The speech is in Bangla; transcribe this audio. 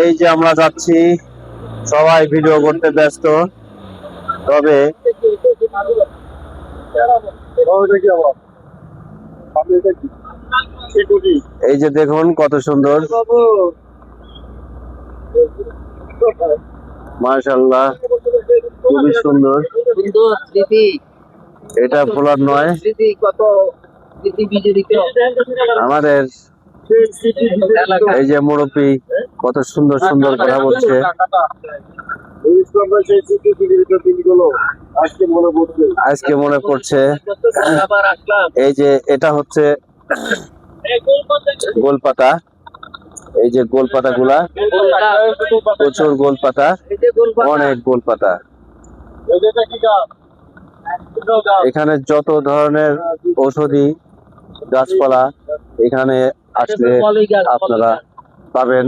এই যে আমরা যাচ্ছি, সবাই ভিডিও করতে ব্যস্ত, তবে এই যে দেখুন কত সুন্দর, মাশাআল্লাহ, খুবই সুন্দর। সুন্দর স্মৃতি, এটা ভোলার নয়। স্মৃতি কত স্মৃতি বিজড়িত আমাদের এই যে মুরব্বী কত সুন্দর সুন্দর কথা বলছে। আজকে মনে পড়ছে। এই যে এটা হচ্ছে গোলপাতা, এই যে গোলপাতা গুলা, প্রচুর গোলপাতা, অনেক গোলপাতা। এখানে যত ধরনের ঔষধি গাছপালা এখানে আসলে আপনারা পাবেন।